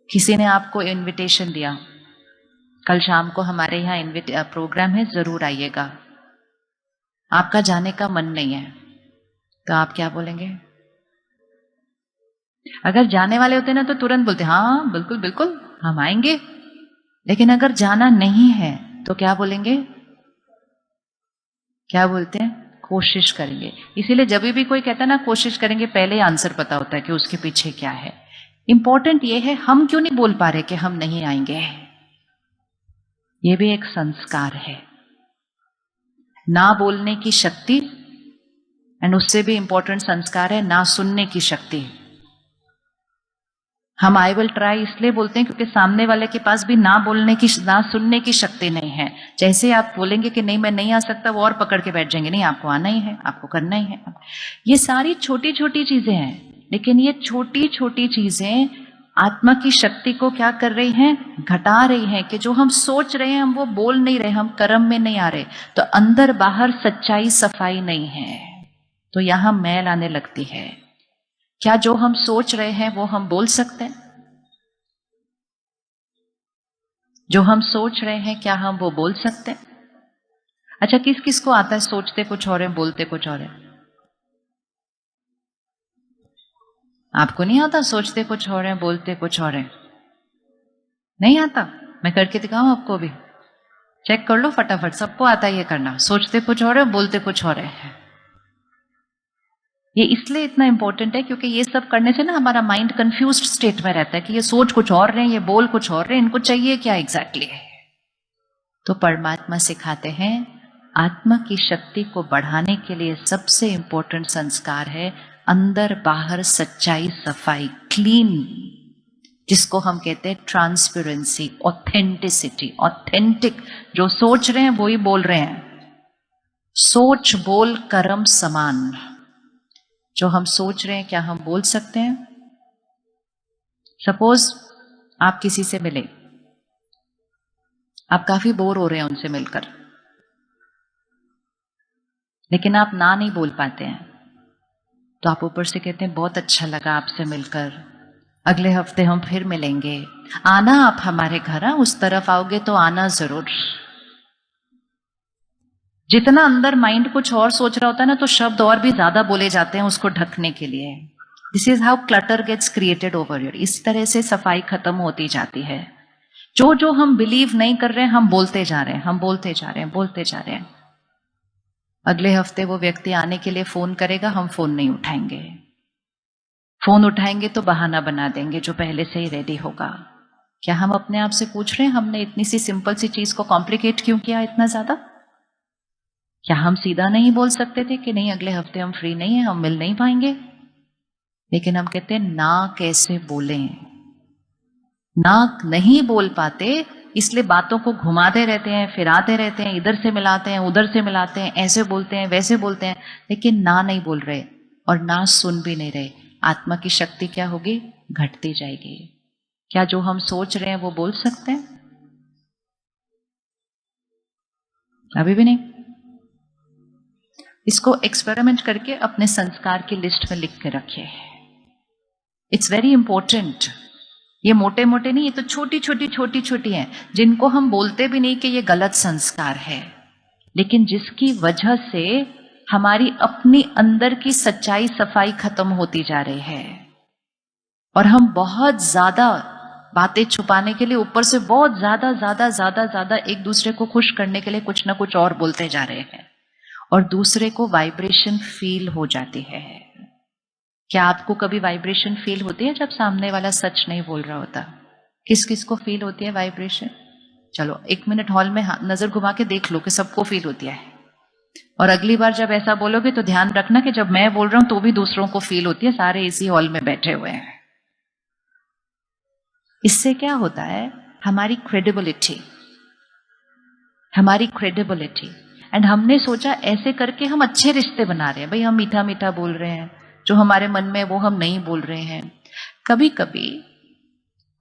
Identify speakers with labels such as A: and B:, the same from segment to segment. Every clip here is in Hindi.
A: किसी ने आपको इनविटेशन दिया, कल शाम को हमारे यहाँ प्रोग्राम है, जरूर आइएगा, आपका जाने का मन नहीं है, तो आप क्या बोलेंगे? अगर जाने वाले होते ना तो तुरंत बोलते हाँ बिल्कुल बिल्कुल हम आएंगे। लेकिन अगर जाना नहीं है तो क्या बोलेंगे? क्या बोलते हैं? कोशिश करेंगे। इसीलिए जब भी कोई कहता है ना कोशिश करेंगे, पहले ही आंसर पता होता है कि उसके पीछे क्या है। इंपॉर्टेंट ये है हम क्यों नहीं बोल पा रहे कि हम नहीं आएंगे। ये भी एक संस्कार है, ना बोलने की शक्ति, एंड उससे भी इंपॉर्टेंट संस्कार है ना सुनने की शक्ति। हम आई विल ट्राई इसलिए बोलते हैं क्योंकि सामने वाले के पास भी ना बोलने की ना सुनने की शक्ति नहीं है। जैसे आप बोलेंगे कि नहीं मैं नहीं आ सकता, वो और पकड़ के बैठ जाएंगे, नहीं आपको आना ही है, आपको करना ही है। ये सारी छोटी छोटी चीजें हैं, लेकिन ये छोटी छोटी चीजें आत्मा की शक्ति को क्या कर रही हैं? घटा रही हैं। कि जो हम सोच रहे हैं हम वो बोल नहीं रहे, हम कर्म में नहीं आ रहे, तो अंदर बाहर सच्चाई सफाई नहीं है, तो यहां मैल आने लगती है। क्या जो हम सोच रहे हैं वो हम बोल सकते हैं? जो हम सोच रहे हैं क्या हम वो बोल सकते हैं? अच्छा, किस किस को आता है सोचते कुछ और है बोलते कुछ और है? आपको नहीं आता? सोचते कुछ और है बोलते कुछ और है? नहीं आता? मैं करके दिखाऊं आपको भी? चेक कर लो फटाफट, सबको आता है ये करना। सोचते कुछ और है बोलते कुछ और है। ये इसलिए इतना इंपॉर्टेंट है क्योंकि ये सब करने से ना हमारा माइंड कंफ्यूज्ड स्टेट में रहता है कि ये सोच कुछ और रहे हैं, ये बोल कुछ और रहे हैं, इनको चाहिए क्या एग्जैक्टली है। तो परमात्मा सिखाते हैं आत्मा की शक्ति को बढ़ाने के लिए सबसे इंपॉर्टेंट संस्कार है अंदर बाहर सच्चाई सफाई, क्लीन, जिसको हम कहते हैं ट्रांसपेरेंसी, ऑथेंटिसिटी। ऑथेंटिक, जो सोच रहे हैं वो ही बोल रहे हैं। सोच बोल कर्म समान। जो हम सोच रहे हैं क्या हम बोल सकते हैं? सपोज आप किसी से मिले, आप काफी बोर हो रहे हैं उनसे मिलकर, लेकिन आप ना नहीं बोल पाते हैं, तो आप ऊपर से कहते हैं बहुत अच्छा लगा आपसे मिलकर, अगले हफ्ते हम फिर मिलेंगे, आना आप हमारे घर, उस तरफ आओगे तो आना जरूर। जितना अंदर माइंड कुछ और सोच रहा होता है ना, तो शब्द और भी ज्यादा बोले जाते हैं उसको ढकने के लिए। This is how clutter gets created over here. इस तरह से सफाई खत्म होती जाती है। जो जो हम बिलीव नहीं कर रहे हैं हम बोलते जा रहे हैं, हम बोलते जा रहे हैं, बोलते जा रहे हैं। अगले हफ्ते वो व्यक्ति आने के लिए फोन करेगा, हम फोन नहीं उठाएंगे। फोन उठाएंगे तो बहाना बना देंगे जो पहले से ही रेडी होगा। क्या हम अपने आप से पूछ रहे हैं हमने इतनी सी सिंपल सी चीज को कॉम्प्लिकेट क्यों किया इतना ज्यादा? क्या हम सीधा नहीं बोल सकते थे कि नहीं अगले हफ्ते हम फ्री नहीं है, हम मिल नहीं पाएंगे? लेकिन हम कहते हैं ना कैसे बोलें। ना नहीं बोल पाते, इसलिए बातों को घुमाते रहते हैं, फिराते रहते हैं, इधर से मिलाते हैं उधर से मिलाते हैं, ऐसे बोलते हैं वैसे बोलते हैं, लेकिन ना नहीं बोल रहे और ना सुन भी नहीं रहे। आत्मा की शक्ति क्या होगी? घटती जाएगी। क्या जो हम सोच रहे हैं वो बोल सकते हैं? अभी भी नहीं। इसको एक्सपेरिमेंट करके अपने संस्कार की लिस्ट में लिख के रखिए। It's very important. ये मोटे मोटे नहीं, ये तो छोटी छोटी छोटी छोटी हैं जिनको हम बोलते भी नहीं कि ये गलत संस्कार है, लेकिन जिसकी वजह से हमारी अपनी अंदर की सच्चाई सफाई खत्म होती जा रही है। और हम बहुत ज्यादा बातें छुपाने के लिए ऊपर से बहुत ज्यादा ज्यादा ज्यादा ज्यादा एक दूसरे को खुश करने के लिए कुछ ना कुछ और बोलते जा रहे हैं, और दूसरे को वाइब्रेशन फील हो जाती है। क्या आपको कभी वाइब्रेशन फील होती है जब सामने वाला सच नहीं बोल रहा होता? किस किस को फील होती है वाइब्रेशन? चलो 1 मिनट हॉल में नजर घुमा के देख लो कि सबको फील होती है। और अगली बार जब ऐसा बोलोगे तो ध्यान रखना कि जब मैं बोल रहा हूं तो भी दूसरों को फील होती है, सारे इसी हॉल में बैठे हुए हैं। इससे क्या होता है? हमारी क्रेडिबिलिटी, एंड हमने सोचा ऐसे करके हम अच्छे रिश्ते बना रहे हैं। भाई हम मीठा मीठा बोल रहे हैं, जो हमारे मन में वो हम नहीं बोल रहे हैं। कभी कभी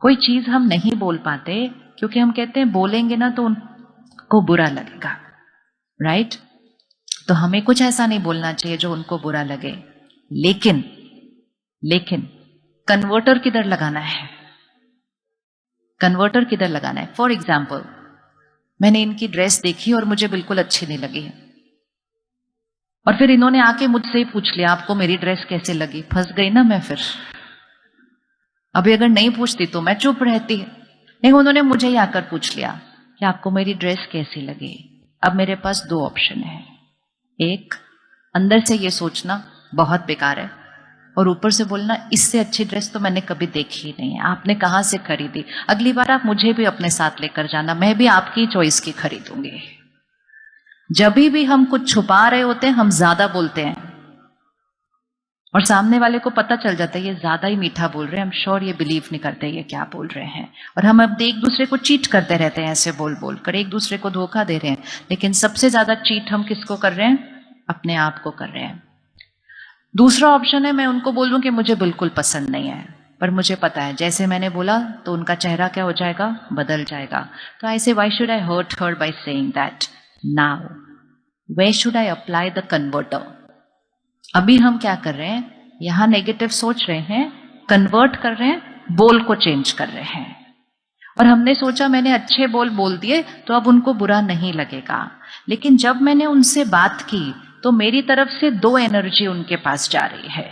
A: कोई चीज हम नहीं बोल पाते क्योंकि हम कहते हैं बोलेंगे ना तो उनको बुरा लगेगा, राइट? तो हमें कुछ ऐसा नहीं बोलना चाहिए जो उनको बुरा लगे। लेकिन कन्वर्टर किधर लगाना है? कन्वर्टर किधर लगाना है? फॉर एग्जाम्पल, मैंने इनकी ड्रेस देखी और मुझे बिल्कुल अच्छी नहीं लगी, और फिर इन्होंने आके मुझसे ही पूछ लिया आपको मेरी ड्रेस कैसे लगी। फंस गई ना मैं फिर। अभी अगर नहीं पूछती तो मैं चुप रहती, नहीं, उन्होंने मुझे ही आकर पूछ लिया कि आपको मेरी ड्रेस कैसी लगी। अब मेरे पास दो ऑप्शन है, एक अंदर से ये सोचना बहुत बेकार है, और ऊपर से बोलना इससे अच्छी ड्रेस तो मैंने कभी देखी ही नहीं है, आपने कहाँ से खरीदी, अगली बार आप मुझे भी अपने साथ लेकर जाना, मैं भी आपकी चॉइस की खरीदूंगी। जब भी हम कुछ छुपा रहे होते हैं हम ज्यादा बोलते हैं, और सामने वाले को पता चल जाता है ये ज्यादा ही मीठा बोल रहे हैं, हम श्योर ये बिलीव नहीं करते ये क्या बोल रहे हैं, और हम अब एक दूसरे को चीट करते रहते हैं, ऐसे बोल बोल कर एक दूसरे को धोखा दे रहे हैं। लेकिन सबसे ज्यादा चीट हम किसको कर रहे हैं? अपने आप को कर रहे हैं। दूसरा ऑप्शन है, मैं उनको बोलूं कि मुझे बिल्कुल पसंद नहीं है, पर मुझे पता है जैसे मैंने बोला तो उनका चेहरा क्या हो जाएगा? बदल जाएगा। तो I say why should I hurt her by saying that? Now where should I apply the converter? अभी हम क्या कर रहे हैं? यहां नेगेटिव सोच रहे हैं, कन्वर्ट कर रहे हैं, बोल को चेंज कर रहे हैं, और हमने सोचा मैंने अच्छे बोल बोल दिए तो अब उनको बुरा नहीं लगेगा। लेकिन जब मैंने उनसे बात की तो मेरी तरफ से दो एनर्जी उनके पास जा रही है।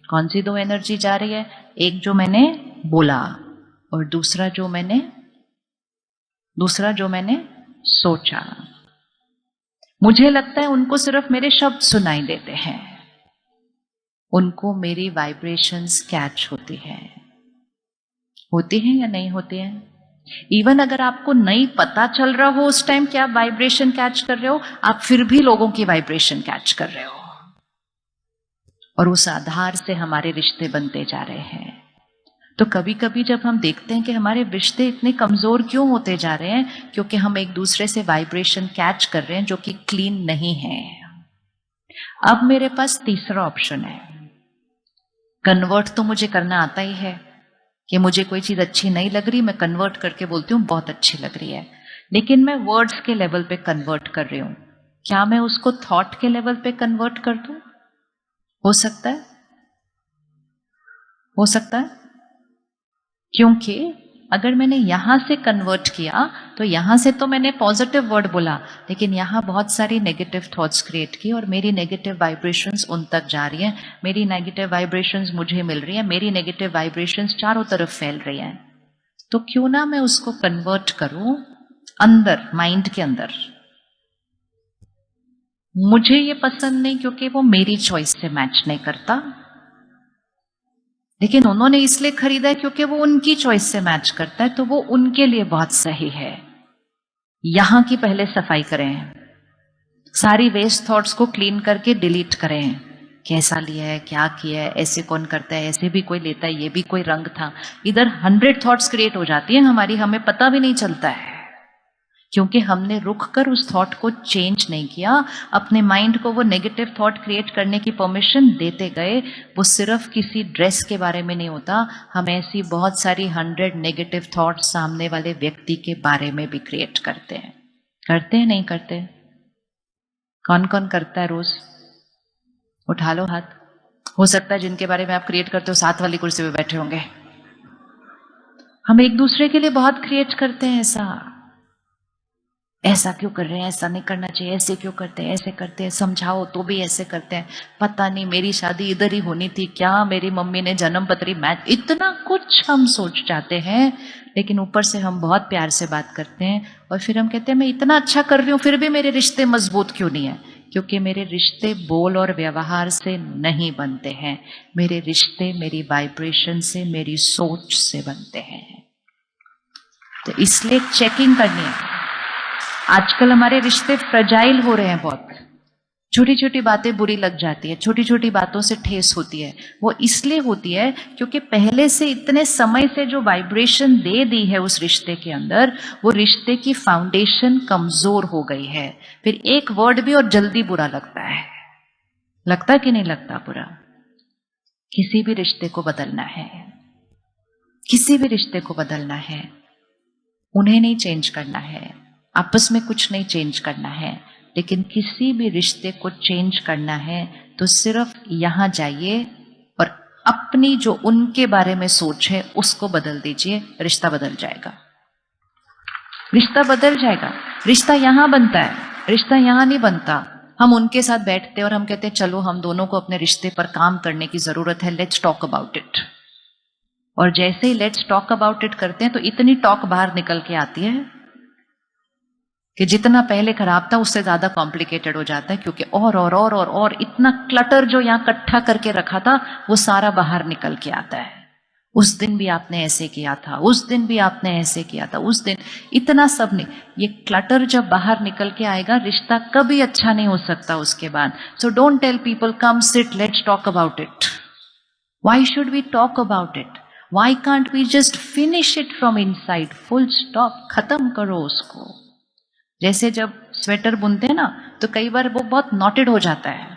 A: कौन सी दो एनर्जी जा रही है? एक जो मैंने बोला, और दूसरा जो मैंने सोचा। मुझे लगता है उनको सिर्फ मेरे शब्द सुनाई देते हैं, उनको मेरी वाइब्रेशंस कैच होती है या नहीं होती है? इवन अगर आपको नहीं पता चल रहा हो उस टाइम कि आप वाइब्रेशन कैच कर रहे हो, आप फिर भी लोगों की वाइब्रेशन कैच कर रहे हो, और उस आधार से हमारे रिश्ते बनते जा रहे हैं। तो कभी कभी जब हम देखते हैं कि हमारे रिश्ते इतने कमजोर क्यों होते जा रहे हैं, क्योंकि हम एक दूसरे से वाइब्रेशन कैच कर रहे हैं जो कि क्लीन नहीं है। अब मेरे पास तीसरा ऑप्शन है। कन्वर्ट तो मुझे करना आता ही है कि मुझे कोई चीज अच्छी नहीं लग रही, मैं कन्वर्ट करके बोलती हूँ बहुत अच्छी लग रही है, लेकिन मैं वर्ड्स के लेवल पे कन्वर्ट कर रही हूं। क्या मैं उसको थॉट के लेवल पे कन्वर्ट कर दूं? हो सकता है, हो सकता है, क्योंकि अगर मैंने यहां से कन्वर्ट किया तो यहां से तो मैंने पॉजिटिव वर्ड बोला, लेकिन यहां बहुत सारी नेगेटिव थॉट्स क्रिएट की, और मेरी नेगेटिव वाइब्रेशंस उन तक जा रही हैं, मेरी नेगेटिव वाइब्रेशंस मुझे मिल रही है, मेरी नेगेटिव वाइब्रेशंस चारों तरफ फैल रही हैं। तो क्यों ना मैं उसको कन्वर्ट करूं अंदर, माइंड के अंदर। मुझे ये पसंद नहीं क्योंकि वो मेरी चॉइस से मैच नहीं करता, लेकिन उन्होंने इसलिए खरीदा है क्योंकि वो उनकी चॉइस से मैच करता है, तो वो उनके लिए बहुत सही है। यहां की पहले सफाई करें, सारी वेस्ट थॉट्स को क्लीन करके डिलीट करें। कैसा लिया है, क्या किया है, ऐसे कौन करता है, ऐसे भी कोई लेता है, ये भी कोई रंग था। इधर 100 थॉट्स क्रिएट हो जाती है हमारी, हमें पता भी नहीं चलता है, क्योंकि हमने रुक कर उस थॉट को चेंज नहीं किया। अपने माइंड को वो नेगेटिव थॉट क्रिएट करने की परमिशन देते गए। वो सिर्फ किसी ड्रेस के बारे में नहीं होता, हम ऐसी बहुत सारी 100 नेगेटिव थॉट्स सामने वाले व्यक्ति के बारे में भी क्रिएट करते हैं। करते हैं, नहीं करते? कौन कौन करता है रोज? उठा लो हाथ। हो सकता है जिनके बारे में आप क्रिएट करते हो साथ वाली कुर्सी पे बैठे होंगे। हम एक दूसरे के लिए बहुत क्रिएट करते हैं ऐसा क्यों कर रहे हैं, ऐसा नहीं करना चाहिए, ऐसे क्यों करते हैं, ऐसे करते हैं, समझाओ तो भी ऐसे करते हैं, पता नहीं मेरी शादी इधर ही होनी थी क्या, मेरी मम्मी ने जन्म पत्री मैच, इतना कुछ हम सोच जाते हैं। लेकिन ऊपर से हम बहुत प्यार से बात करते हैं, और फिर हम कहते हैं मैं इतना अच्छा कर रही हूँ फिर भी मेरे रिश्ते मजबूत क्यों नहीं है? क्योंकि मेरे रिश्ते बोल और व्यवहार से नहीं बनते हैं, मेरे रिश्ते मेरी वाइब्रेशन से, मेरी सोच से बनते हैं। तो इसलिए चेकिंग करनी है। आजकल हमारे रिश्ते फ्रजाइल हो रहे हैं बहुत, छोटी छोटी बातें बुरी लग जाती है, छोटी छोटी बातों से ठेस होती है। वो इसलिए होती है क्योंकि पहले से इतने समय से जो वाइब्रेशन दे दी है उस रिश्ते के अंदर, वो रिश्ते की फाउंडेशन कमजोर हो गई है। फिर एक वर्ड भी और जल्दी बुरा लगता है, लगता कि नहीं लगता बुरा? किसी भी रिश्ते को बदलना है, किसी भी रिश्ते को बदलना है, उन्हें नहीं चेंज करना है, आपस में कुछ नहीं चेंज करना है, लेकिन किसी भी रिश्ते को चेंज करना है तो सिर्फ यहां जाइए और अपनी जो उनके बारे में सोच है उसको बदल दीजिए, रिश्ता बदल जाएगा। रिश्ता बदल जाएगा। रिश्ता यहां बनता है, रिश्ता यहां नहीं बनता। हम उनके साथ बैठते हैं और हम कहते हैं चलो हम दोनों को अपने रिश्ते पर काम करने की जरूरत है, लेट्स टॉक अबाउट इट। और जैसे ही लेट्स टॉक अबाउट इट करते हैं तो इतनी टॉक बाहर निकल के आती है कि जितना पहले खराब था उससे ज्यादा कॉम्प्लिकेटेड हो जाता है, क्योंकि और इतना क्लटर जो यहां इकट्ठा करके रखा था वो सारा बाहर निकल के आता है। उस दिन भी आपने ऐसे किया था, उस दिन भी आपने ऐसे किया था, उस दिन इतना सब नहीं। ये क्लटर जब बाहर निकल के आएगा रिश्ता कभी अच्छा नहीं हो सकता उसके बाद। So don't tell people come sit let's talk about it. Why should we talk about it? Why can't we just finish it from inside? Full stop, खत्म करो उसको। जैसे जब स्वेटर बुनते हैं ना तो कई बार वो बहुत नॉटेड हो जाता है,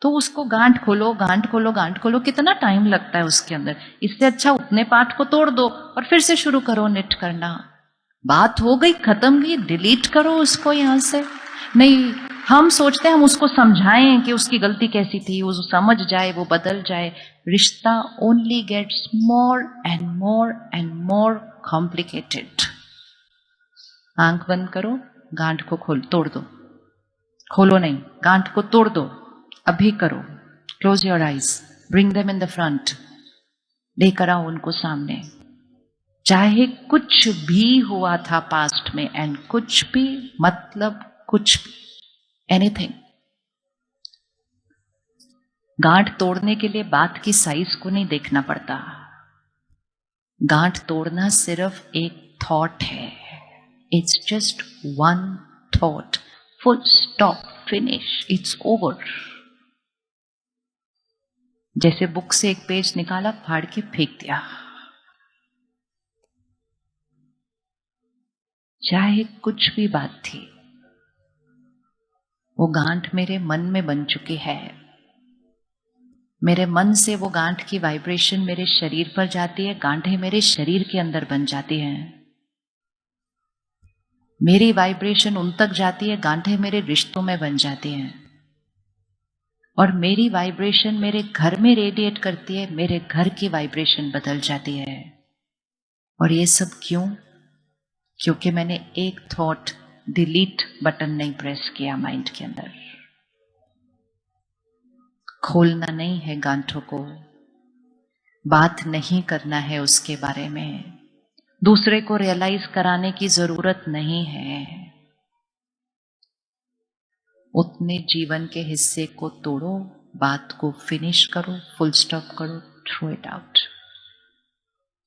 A: तो उसको गांठ खोलो गांठ खोलो गांठ खोलो, कितना टाइम लगता है उसके अंदर। इससे अच्छा उतने पार्ट को तोड़ दो और फिर से शुरू करो निट करना। बात हो गई, खत्म गई, डिलीट करो उसको यहां से। नहीं, हम सोचते हैं हम उसको समझाएं कि उसकी गलती कैसी थी, वो समझ जाए, वो बदल जाए। रिश्ता only gets more and more complicated. आंख बंद करो, गांठ को तोड़ दो। खोलो नहीं, गांठ को तोड़ दो। अभी करो। Close your eyes, bring them in the front. लेकर आओ उनको सामने। चाहे कुछ भी हुआ था पास्ट में, एंड कुछ भी मतलब कुछ भी, एनीथिंग। गांठ तोड़ने के लिए बात की साइज को नहीं देखना पड़ता। गांठ तोड़ना सिर्फ एक थॉट है। It's just one thought, full stop, finish, it's over. जैसे बुक से एक पेज निकाला, फाड़ के फेंक दिया। चाहे कुछ भी बात थी, वो गांठ मेरे मन में बन चुकी है। मेरे मन से वो गांठ की वाइब्रेशन मेरे शरीर पर जाती है, गांठें मेरे शरीर के अंदर बन जाती हैं। मेरी वाइब्रेशन उन तक जाती है, गांठें मेरे रिश्तों में बन जाती हैं। और मेरी वाइब्रेशन मेरे घर में रेडिएट करती है, मेरे घर की वाइब्रेशन बदल जाती है। और ये सब क्यों? क्योंकि मैंने एक थॉट डिलीट बटन नहीं प्रेस किया माइंड के अंदर। खोलना नहीं है गांठों को, बात नहीं करना है उसके बारे में, दूसरे को रियलाइज कराने की जरूरत नहीं है। उतने जीवन के हिस्से को तोड़ो, बात को फिनिश करो, फुल स्टॉप करो, throw it out.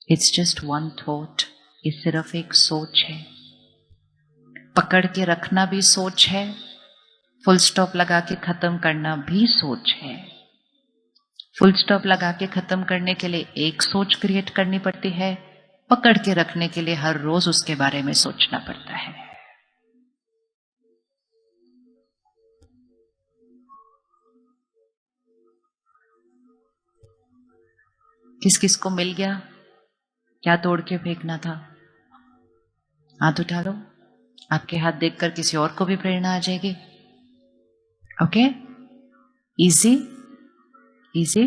A: It's just one thought. ये सिर्फ एक सोच है। पकड़ के रखना भी सोच है, फुल स्टॉप लगा के खत्म करना भी सोच है। फुल स्टॉप लगा के खत्म करने के लिए एक सोच क्रिएट करनी पड़ती है, पकड़ के रखने के लिए हर रोज उसके बारे में सोचना पड़ता है। किस किस को मिल गया? क्या तोड़ के फेंकना था? हाथ उठा लो। आपके हाथ देखकर किसी और को भी प्रेरणा आ जाएगी। Okay, easy easy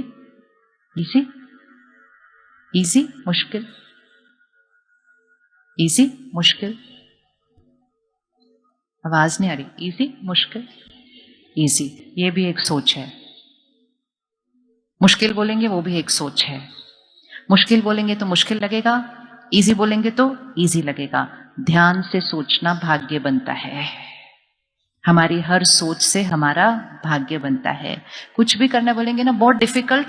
A: easy easy, मुश्किल, इजी मुश्किल। आवाज नहीं आ रही। इजी मुश्किल इजी, ये भी एक सोच है। मुश्किल बोलेंगे वो भी एक सोच है। मुश्किल बोलेंगे तो मुश्किल लगेगा, इजी बोलेंगे तो इजी लगेगा। ध्यान से सोचना भाग्य बनता है। हमारी हर सोच से हमारा भाग्य बनता है। कुछ भी करना बोलेंगे ना बहुत डिफिकल्ट,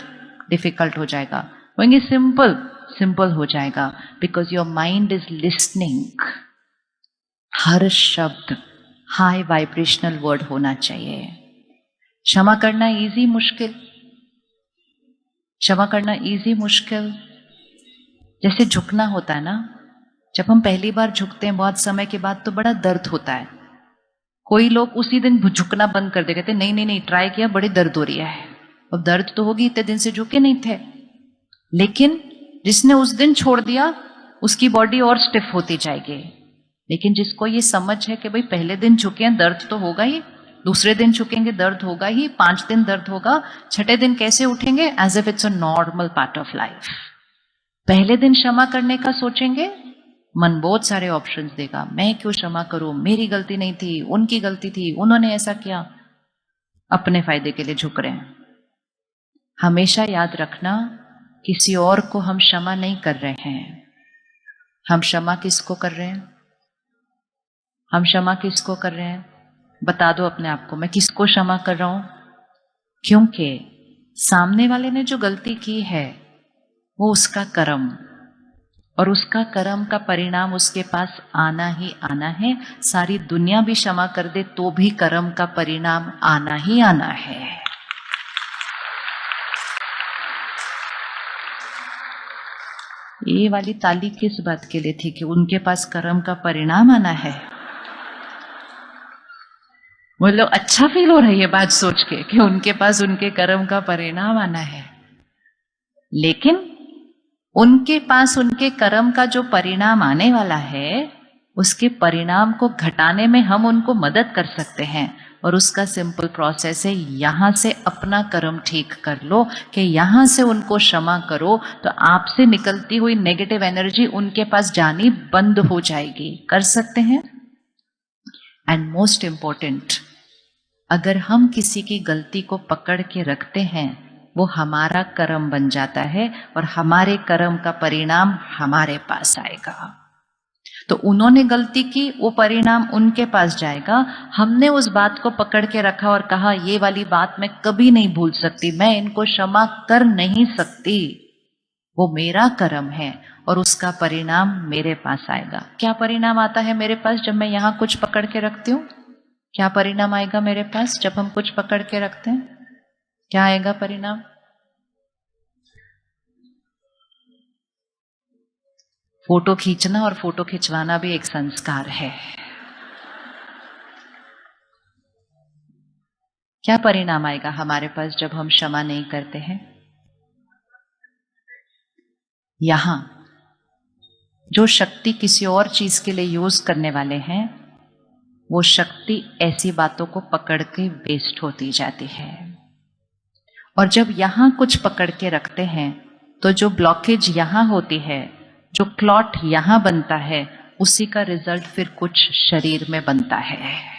A: डिफिकल्ट हो जाएगा। बोलेंगे सिंपल, सिंपल हो जाएगा। Because your mind is listening. हर शब्द हाई वाइब्रेशनल वर्ड होना चाहिए। क्षमा करना इजी मुश्किल, क्षमा करना इजी मुश्किल। जैसे झुकना होता है ना, जब हम पहली बार झुकते हैं बहुत समय के बाद तो बड़ा दर्द होता है। कोई लोग उसी दिन झुकना बंद कर दे, कहते नहीं नहीं नहीं, ट्राई किया, बड़ी दर्द हो रही है। अब दर्द तो होगी, इतने दिन से झुके नहीं थे। लेकिन जिसने उस दिन छोड़ दिया उसकी बॉडी और स्टिफ होती जाएगी। लेकिन जिसको ये समझ है कि भाई पहले दिन झुके हैं, दर्द तो होगा ही, दूसरे दिन झुकेंगे, दर्द होगा ही, 5 दिन दर्द होगा, छठे दिन कैसे उठेंगे? As if it's a normal part of life. पहले दिन क्षमा करने का सोचेंगे, मन बहुत सारे ऑप्शंस देगा, मैं क्यों क्षमा करूं, मेरी गलती नहीं थी, उनकी गलती थी, उन्होंने ऐसा किया, अपने फायदे के लिए झुक रहे हैं। हमेशा याद रखना, किसी और को हम क्षमा नहीं कर रहे हैं, हम क्षमा किसको कर रहे हैं? हम क्षमा किसको कर रहे हैं? बता दो अपने आप को, मैं किसको क्षमा कर रहा हूं? क्योंकि सामने वाले ने जो गलती की है वो उसका कर्म, और उसका कर्म का परिणाम उसके पास आना ही आना है। सारी दुनिया भी क्षमा कर दे तो भी कर्म का परिणाम आना ही आना है। ये वाली ताली किस बात के लिए थी? कि उनके पास कर्म का परिणाम आना है। बोलो, अच्छा फील हो रहा है ये बात सोच के कि उनके पास उनके कर्म का परिणाम आना है। लेकिन उनके पास उनके कर्म का जो परिणाम आने वाला है, उसके परिणाम को घटाने में हम उनको मदद कर सकते हैं। और उसका सिंपल प्रोसेस है, यहां से अपना कर्म ठीक कर लो कि यहां से उनको क्षमा करो, तो आपसे निकलती हुई नेगेटिव एनर्जी उनके पास जानी बंद हो जाएगी। कर सकते हैं। एंड मोस्ट इंपॉर्टेंट, अगर हम किसी की गलती को पकड़ के रखते हैं, वो हमारा कर्म बन जाता है और हमारे कर्म का परिणाम हमारे पास आएगा। तो उन्होंने गलती की, वो परिणाम उनके पास जाएगा। हमने उस बात को पकड़ के रखा और कहा ये वाली बात मैं कभी नहीं भूल सकती, मैं इनको क्षमा कर नहीं सकती, वो मेरा कर्म है और उसका परिणाम मेरे पास आएगा। क्या परिणाम आता है मेरे पास जब मैं यहां कुछ पकड़ के रखती हूं? क्या परिणाम आएगा मेरे पास जब हम कुछ पकड़ के रखते हैं? क्या आएगा परिणाम? फोटो खींचना और फोटो खिंचवाना भी एक संस्कार है। क्या परिणाम आएगा हमारे पास जब हम क्षमा नहीं करते हैं? यहां जो शक्ति किसी और चीज के लिए यूज करने वाले हैं, वो शक्ति ऐसी बातों को पकड़ के वेस्ट होती जाती है। और जब यहां कुछ पकड़ के रखते हैं, तो जो ब्लॉकेज यहां होती है, जो क्लॉट यहां बनता है, उसी का रिजल्ट फिर कुछ शरीर में बनता है।